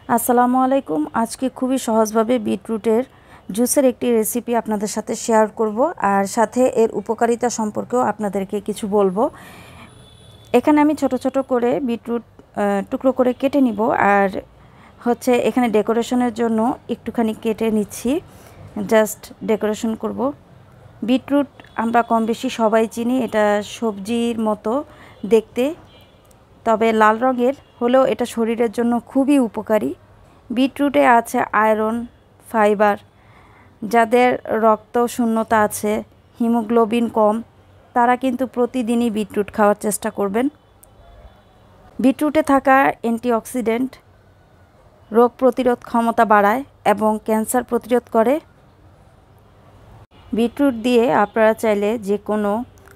আসসালামু আলাইকুম। আজকে খুবই সহজভাবে বিটরুটের জুসের একটি রেসিপি আপনাদের সাথে শেয়ার করব, আর সাথে এর উপকারিতা সম্পর্কেও আপনাদেরকে কিছু বলবো। এখানে আমি ছোট ছোট করে বিটরুট টুকরো করে কেটে নিব, আর এখানে ডেকোরেশনের জন্য একটুখানি কেটে নিচ্ছি, জাস্ট ডেকোরেশন করব। বিটরুট আমরা কম বেশি সবাই চিনি, এটা সবজির মতো দেখতে, তবে লাল রঙের হলেও এটা শরীরের জন্য খুবই উপকারী। বিটরুটে আছে আয়রন, ফাইবার। যাদের রক্ত শূন্যতা আছে, হিমোগ্লোবিন কম, তারা কিন্তু প্রতিদিনই বিটরুট খাওয়ার চেষ্টা করবেন। বিটরুটে থাকা অ্যান্টিঅক্সিডেন্ট রোগ প্রতিরোধ ক্ষমতা বাড়ায় এবং ক্যান্সার প্রতিরোধ করে। বিটরুট দিয়ে আপনারা চাইলে যে কোনো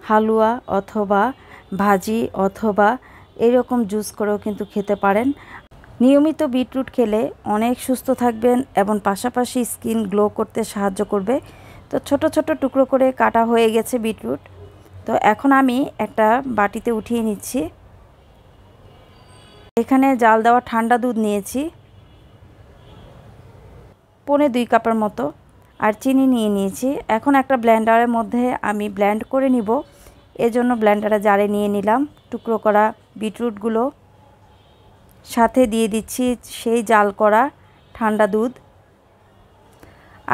হালুয়া অথবা ভাজি অথবা এরকম জুস করেও কিন্তু খেতে পারেন। নিয়মিত বিটরুট খেলে অনেক সুস্থ থাকবেন এবং পাশাপাশি স্কিন গ্লো করতে সাহায্য করবে। তো ছোট ছোট টুকরো করে কাটা হয়ে গেছে বিটরুট। তো এখন আমি একটা বাটিতে উঠিয়ে নিচ্ছি। এখানে জাল দেওয়া ঠান্ডা দুধ নিয়েছি 1.25 কাপের মতো, আর চিনি নিয়ে নিয়েছি। এখন একটা ব্লেন্ডারের মধ্যে আমি ব্লেন্ড করে নিব। এজন্য ব্লেন্ডারে জারে নিয়ে নিলাম টুকরো করা বিটরুটগুলো, সাথে দিয়ে দিচ্ছি সেই জাল করা ঠান্ডা দুধ,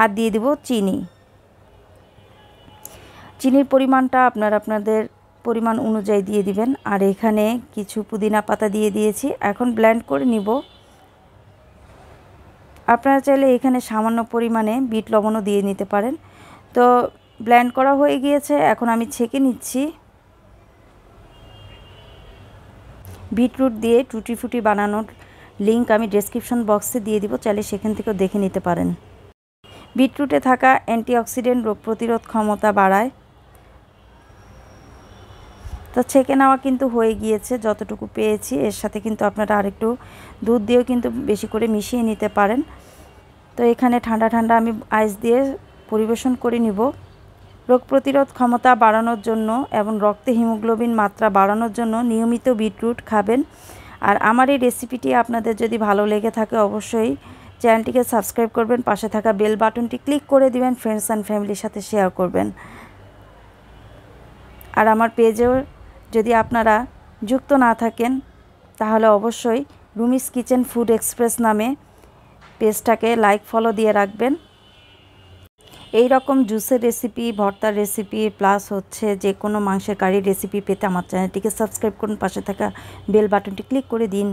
আর দিয়ে দিব চিনি। চিনির পরিমাণটা আপনাদের পরিমাণ অনুযায়ী দিয়ে দিবেন। আর এখানে কিছু পুদিনা পাতা দিয়ে দিয়েছি। এখন ব্লেন্ড করে নিব। আপনারা চাইলে এখানে সামান্য পরিমাণে বিট লবণও দিয়ে নিতে পারেন। তো ব্লেন্ড করা হয়ে গিয়েছে, এখন আমি ছেঁকে নিচ্ছি। বিটরুট দিয়ে টুটি ফুটি বানানোর লিংক আমি ডেসক্রিপশন বক্সে দিয়ে দিব, চাইলে সেখান থেকেও দেখে নিতে পারেন। বিটরুটে থাকা অ্যান্টিঅক্সিডেন্ট রোগ প্রতিরোধ ক্ষমতা বাড়ায়। তো ছেঁকে নেওয়া কিন্তু হয়ে গিয়েছে যতটুকু পেয়েছি। এর সাথে কিন্তু আপনারা আরেকটু দুধ দিয়েও কিন্তু বেশি করে মিশিয়ে নিতে পারেন। তো এখানে ঠান্ডা ঠান্ডা আমি আইস দিয়ে পরিবেশন করে নিব। রোগ প্রতিরোধ ক্ষমতা বাড়ানোর জন্য এবং রক্তে হিমোগ্লোবিন মাত্রা বাড়ানোর জন্য নিয়মিত বিটরুট খাবেন। আর আমার এই রেসিপিটি আপনাদের যদি ভালো লেগে থাকে অবশ্যই চ্যানেলটিকে সাবস্ক্রাইব করবেন, পাশে থাকা বেল বাটনটি ক্লিক করে দিবেন, ফ্রেন্ডস অ্যান্ড ফ্যামিলির সাথে শেয়ার করবেন। আর আমার পেজেও যদি আপনারা যুক্ত না থাকেন তাহলে অবশ্যই রুমিস কিচেন ফুড এক্সপ্রেস নামে পেজটাকে লাইক ফলো দিয়ে রাখবেন। এই রকম জুসের রেসিপি, ভর্তার রেসিপি প্লাস যে কোনো মাংসের কারির রেসিপি পেতে আমার চ্যানেলটিকে সাবস্ক্রাইব করুন, পাশে থাকা বেল বাটনটি ক্লিক করে দিন।